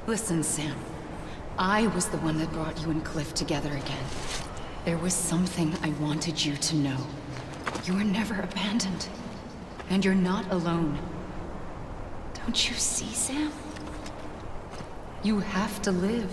Listen, Sam. I was the one that brought you and Cliff together again. There was something I wanted you to know. You were never abandoned. And you're not alone. Don't you see, Sam? You have to live.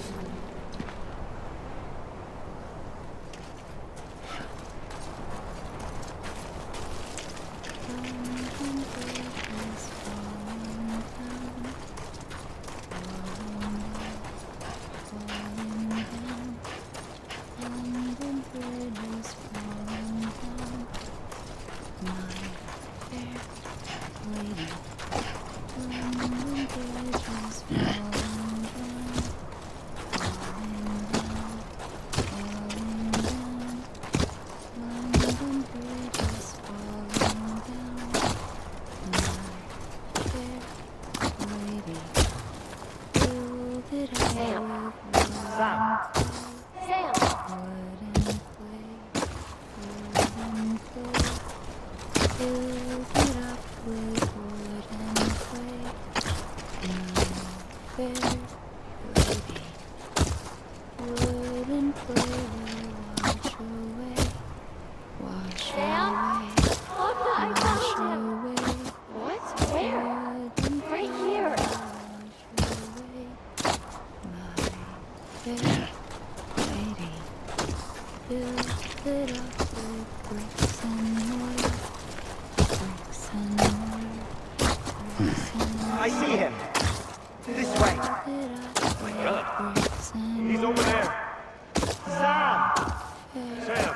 I see him. This way. My God. He's over there. Sam! Sam!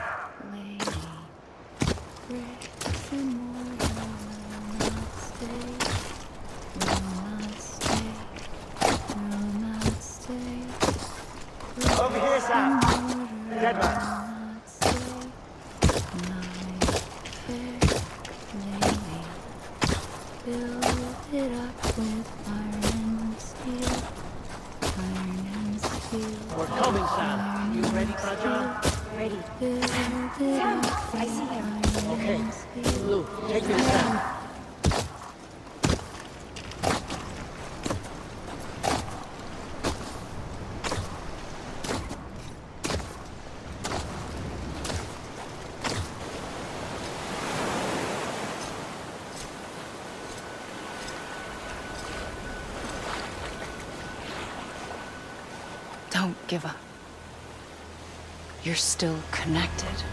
Over here, Sam. Dead man. We're coming, Sam. You ready, Fragile? Ready. Sam, I see him. Okay. Lou, take me to Sam. Don't give up. You're still connected.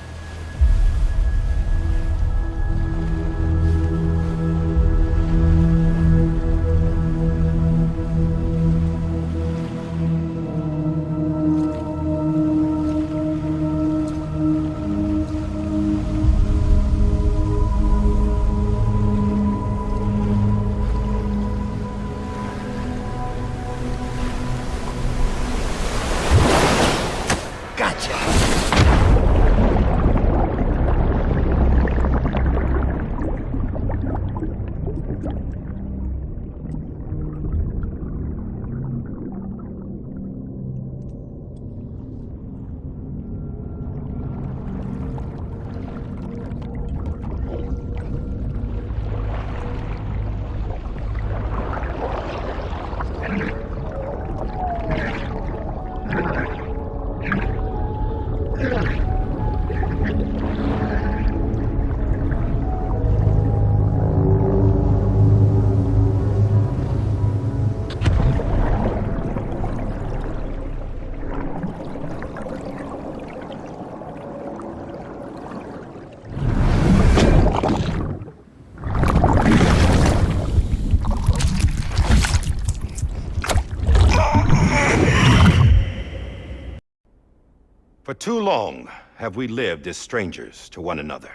For too long have we lived as strangers to one another,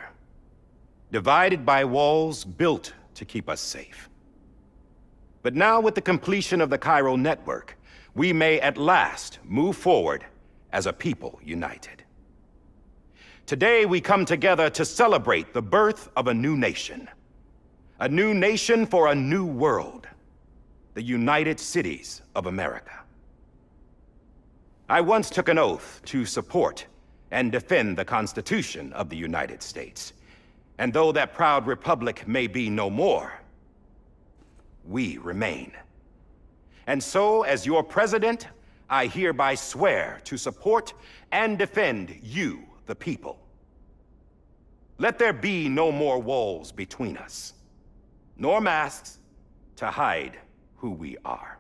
divided by walls built to keep us safe. But now, with the completion of the Cairo network, we may at last move forward as a people united. Today we come together to celebrate the birth of a new nation for a new world, the United Cities of America. I once took an oath to support and defend the Constitution of the United States. And though that proud republic may be no more, we remain. And so, as your president, I hereby swear to support and defend you, the people. Let there be no more walls between us, nor masks to hide who we are.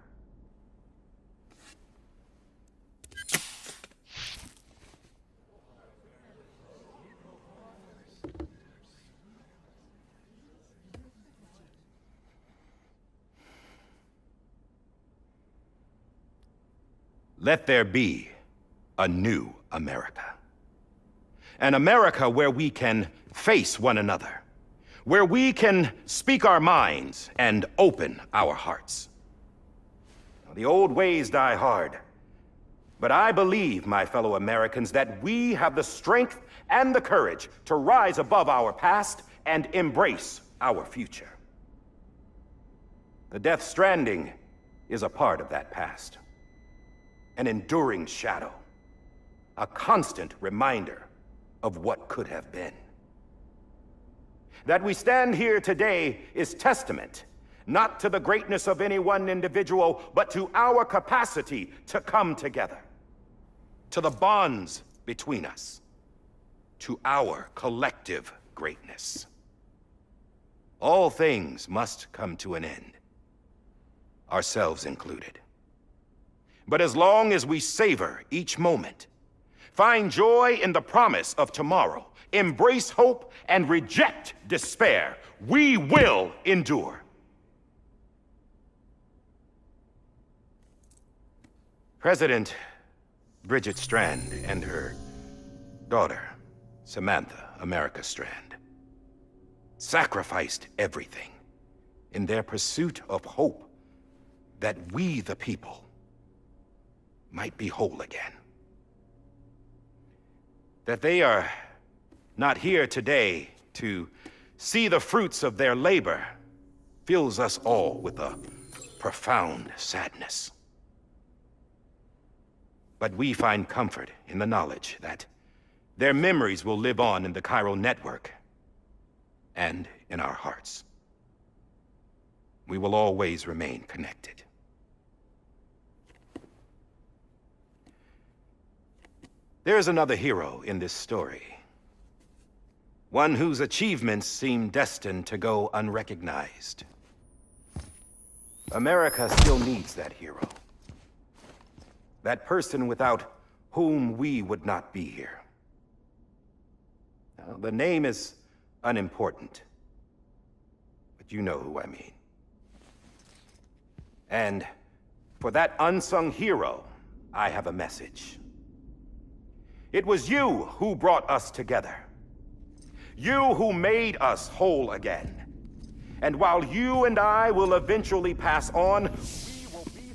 Let there be a new America. An America where we can face one another, where we can speak our minds and open our hearts. Now, the old ways die hard, but I believe, my fellow Americans, that we have the strength and the courage to rise above our past and embrace our future. The Death Stranding is a part of that past. An enduring shadow, a constant reminder of what could have been. That we stand here today is testament, not to the greatness of any one individual, but to our capacity to come together, to the bonds between us, to our collective greatness. All things must come to an end, ourselves included. But as long as we savor each moment, find joy in the promise of tomorrow, embrace hope, and reject despair, we will endure. President Bridget Strand and her daughter, Samantha America Strand, sacrificed everything in their pursuit of hope that we, the people, might be whole again. That they are not here today to see the fruits of their labor fills us all with a profound sadness. But we find comfort in the knowledge that their memories will live on in the Chiral network and in our hearts. We will always remain connected. There's another hero in this story. One whose achievements seem destined to go unrecognized. America still needs that hero. That person without whom we would not be here. Now, the name is unimportant, but you know who I mean. And for that unsung hero, I have a message. It was you who brought us together. You who made us whole again. And while you and I will eventually pass on, we will be...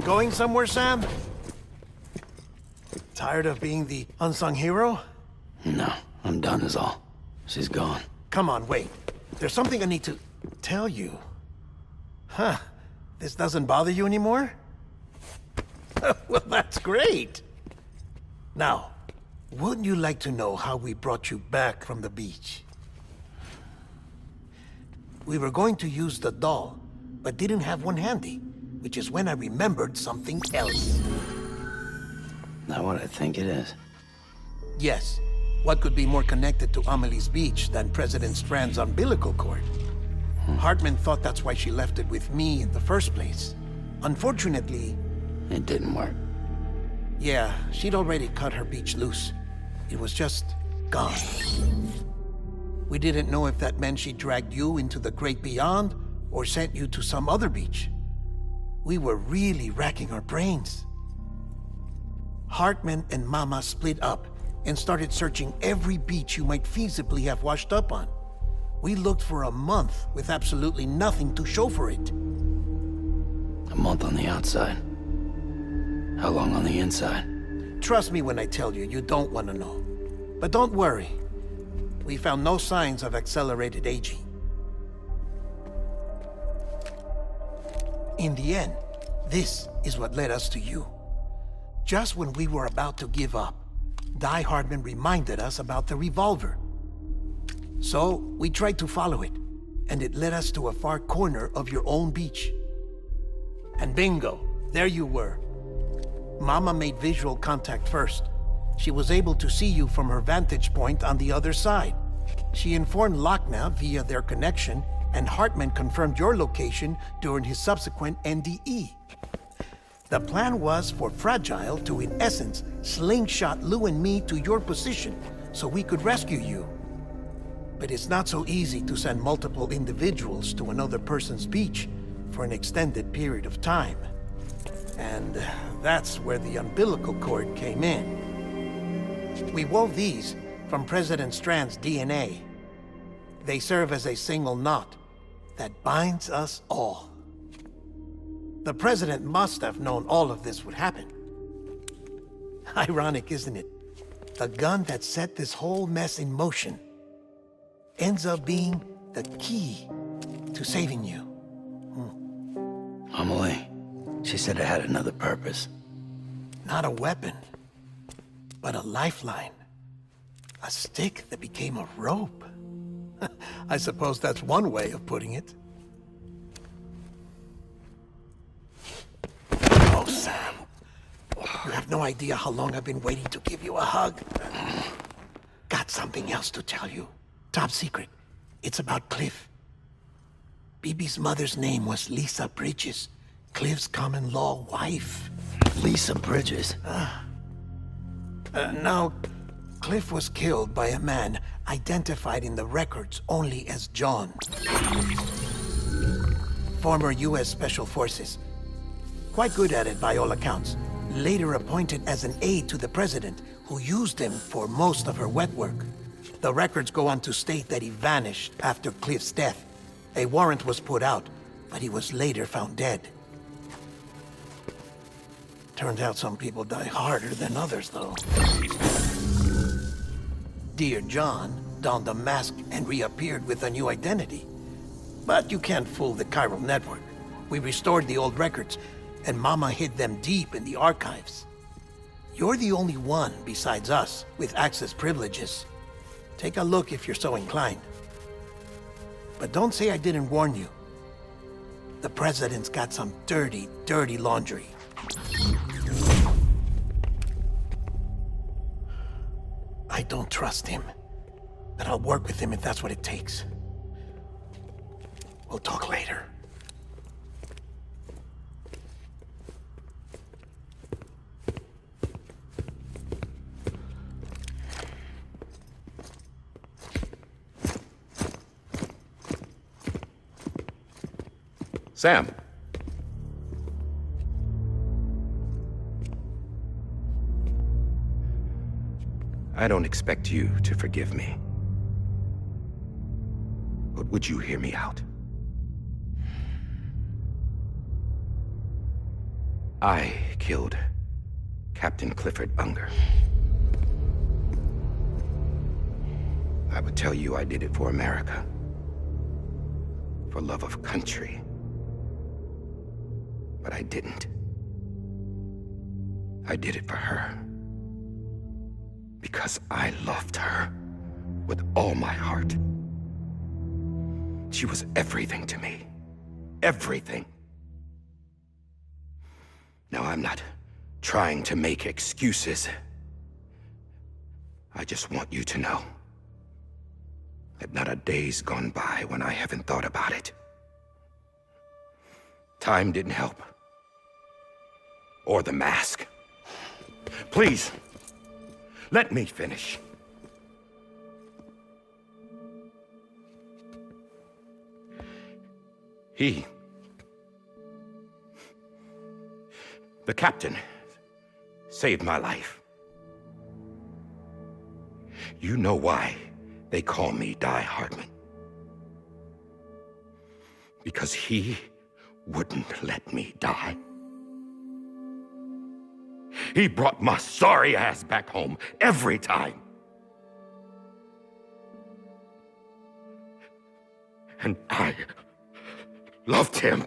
Going somewhere, Sam? Tired of being the unsung hero? No, I'm done is all. She's gone. Come on, wait. There's something I need to tell you. Huh. This doesn't bother you anymore? Well, that's great. Now, wouldn't you like to know how we brought you back from the beach? We were going to use the doll, but didn't have one handy, which is when I remembered something else. Not what I think it is. Yes. What could be more connected to Amelie's beach than President Strand's umbilical cord? Hartman thought that's why she left it with me in the first place. Unfortunately... It didn't work. Yeah, she'd already cut her beach loose. It was just gone. We didn't know if that meant she dragged you into the great beyond or sent you to some other beach. We were really racking our brains. Hartman and Mama split up and started searching every beach you might feasibly have washed up on. We looked for a month with absolutely nothing to show for it. A month on the outside. How long on the inside? Trust me when I tell you, you don't want to know. But don't worry. We found no signs of accelerated aging. In the end, this is what led us to you. Just when we were about to give up, Die Hardman reminded us about the revolver. So, we tried to follow it, and it led us to a far corner of your own beach. And bingo, there you were. Mama made visual contact first. She was able to see you from her vantage point on the other side. She informed Lochna via their connection, and Hartman confirmed your location during his subsequent NDE. The plan was for Fragile to, in essence, slingshot Lou and me to your position so we could rescue you. But it's not so easy to send multiple individuals to another person's beach for an extended period of time. And that's where the umbilical cord came in. We wove these from President Strand's DNA. They serve as a single knot that binds us all. The President must have known all of this would happen. Ironic, isn't it? The gun that set this whole mess in motion ends up being the key to saving you. Amelie, she said it had another purpose. Not a weapon, but a lifeline. A stick that became a rope. I suppose that's one way of putting it. Oh, Sam. You have no idea how long I've been waiting to give you a hug. Got something else to tell you. Top secret. It's about Cliff. Bibi's mother's name was Lisa Bridges, Cliff's common-law wife. Lisa Bridges? Now, Cliff was killed by a man identified in the records only as John. Former U.S. Special Forces. Quite good at it by all accounts. Later appointed as an aide to the president, who used him for most of her wet work. The records go on to state that he vanished after Cliff's death. A warrant was put out, but he was later found dead. Turns out some people die harder than others, though. Dear John donned a mask and reappeared with a new identity. But you can't fool the chiral network. We restored the old records, and Mama hid them deep in the archives. You're the only one, besides us, with access privileges. Take a look if you're so inclined. But don't say I didn't warn you. The President's got some dirty, dirty laundry. I don't trust him, but I'll work with him if that's what it takes. We'll talk later. Sam. I don't expect you to forgive me. But would you hear me out? I killed Captain Clifford Unger. I would tell you I did it for America. For love of country. But I didn't. I did it for her. Because I loved her with all my heart. She was everything to me. Everything. Now, I'm not trying to make excuses. I just want you to know that not a day's gone by when I haven't thought about it. Time didn't help. Or the mask. Please, let me finish. The captain, saved my life. You know why they call me Die Hartman. Because he wouldn't let me die. He brought my sorry ass back home every time. And I loved him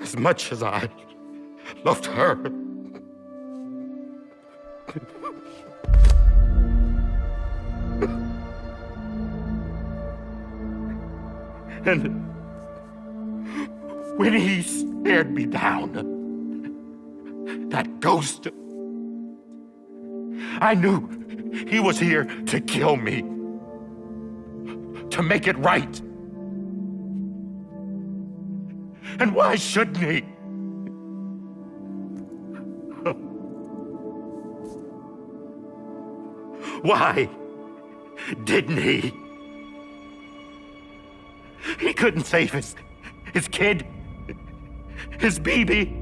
as much as I loved her. And when he stared me down, that ghost, I knew he was here to kill me, to make it right. And why shouldn't he? Why didn't he? He couldn't save his kid, his baby.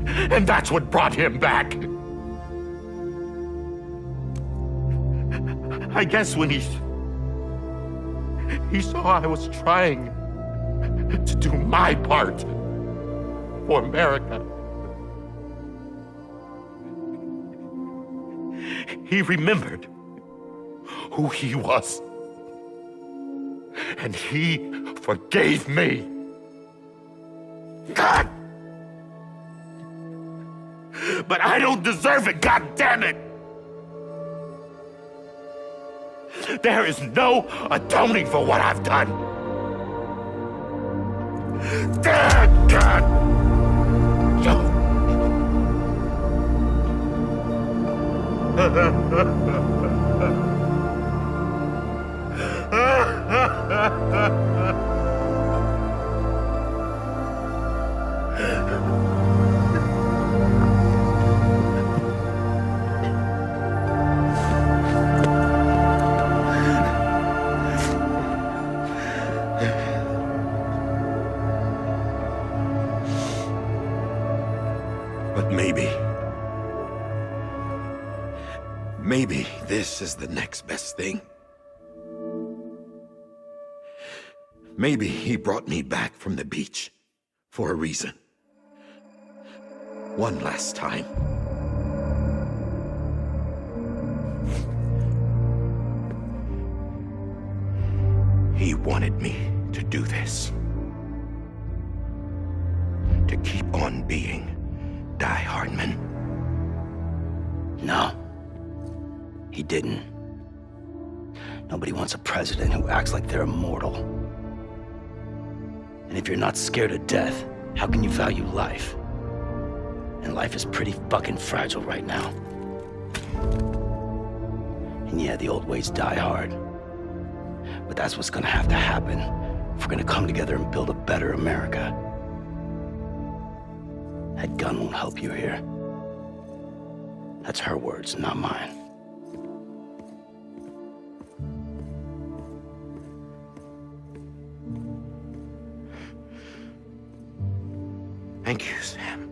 And that's what brought him back. I guess when he saw I was trying to do my part for America, he remembered who he was. And he forgave me. God! But I don't deserve it, God damn it! There is no atoning for what I've done. Damn, God! But maybe this is the next best thing. Maybe he brought me back from the beach for a reason. One last time. He wanted me to do this. To keep on being Die Hardman. No, he didn't. Nobody wants a president who acts like they're immortal. And if you're not scared of death, how can you value life? And life is pretty fucking fragile right now. And yeah, the old ways die hard. But that's what's gonna have to happen if we're gonna come together and build a better America. That gun won't help you here. That's her words, not mine. Thank you, Sam.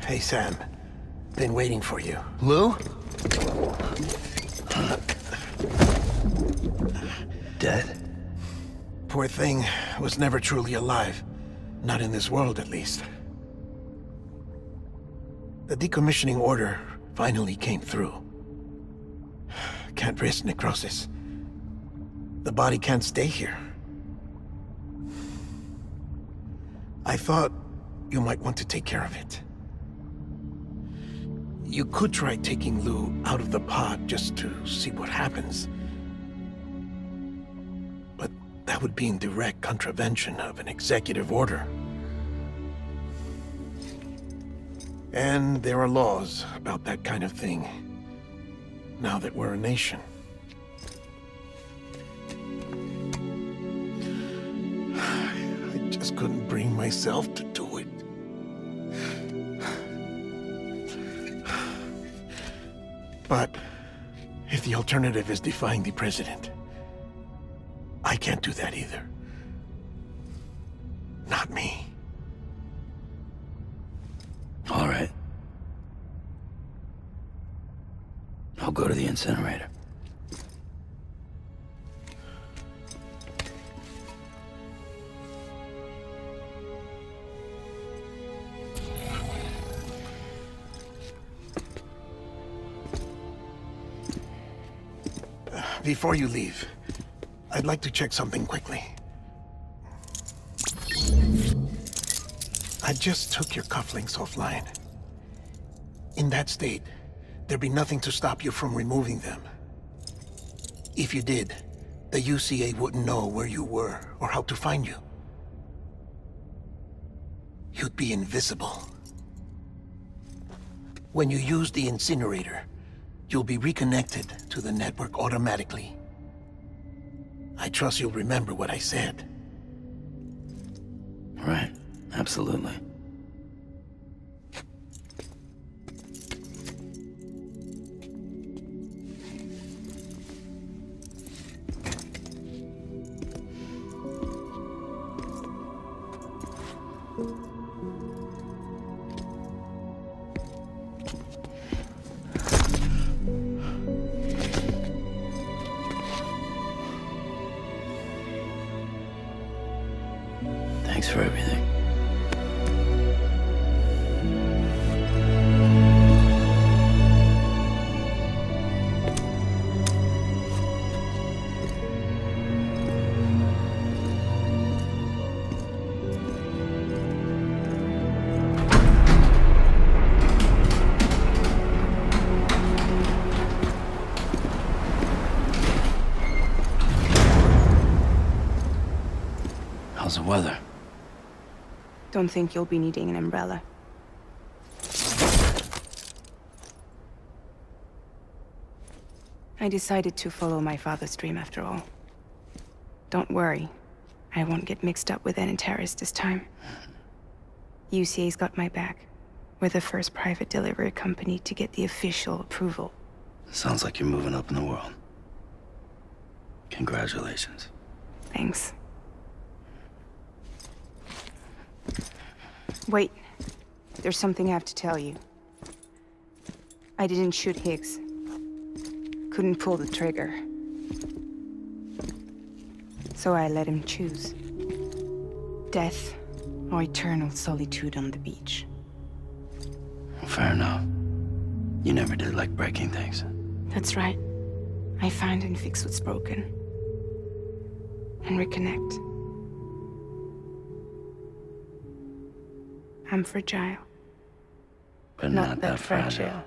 Hey, Sam. Been waiting for you. Lou? Dead? Poor thing was never truly alive. Not in this world, at least. The decommissioning order finally came through. Can't risk necrosis. The body can't stay here. I thought you might want to take care of it. You could try taking Lou out of the pod just to see what happens. But that would be in direct contravention of an executive order. And there are laws about that kind of thing, now that we're a nation. I just couldn't bring myself to do it. But if the alternative is defying the president, I can't do that either. Not me. All right. I'll go to the incinerator. Before you leave, I'd like to check something quickly. I just took your cufflinks offline. In that state, there'd be nothing to stop you from removing them. If you did, the UCA wouldn't know where you were or how to find you. You'd be invisible. When you use the incinerator, you'll be reconnected to the network automatically. I trust you'll remember what I said. Right, absolutely. Thanks for everything. How's the weather? Don't think you'll be needing an umbrella. I decided to follow my father's dream after all. Don't worry, I won't get mixed up with any terrorists this time. UCA's got my back. We're the first private delivery company to get the official approval. Sounds like you're moving up in the world. Congratulations. Thanks. Wait, there's something I have to tell you. I didn't shoot Higgs. Couldn't pull the trigger. So I let him choose. Death or eternal solitude on the beach. Fair enough. You never did like breaking things. That's right. I find and fix what's broken. And reconnect. I'm fragile. But not that fragile.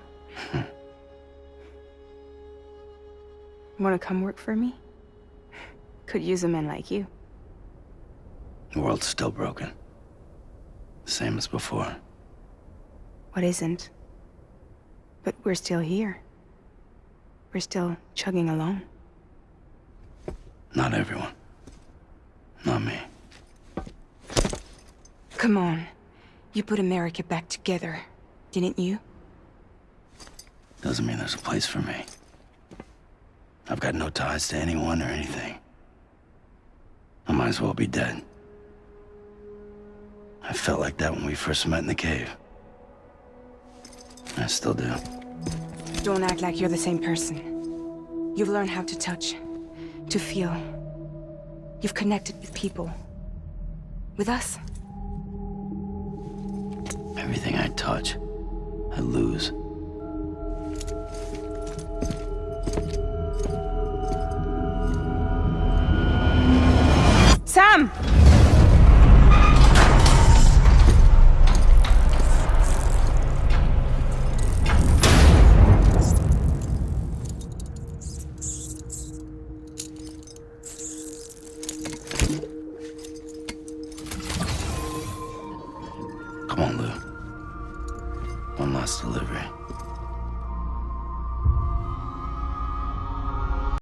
Wanna come work for me? Could use a man like you. The world's still broken. Same as before. What isn't? But we're still here. We're still chugging along. Not everyone. Not me. Come on. You put America back together, didn't you? Doesn't mean there's a place for me. I've got no ties to anyone or anything. I might as well be dead. I felt like that when we first met in the cave. I still do. Don't act like you're the same person. You've learned how to touch, to feel. You've connected with people. With us. Everything I touch, I lose. Sam! Come on, Lou. One last delivery.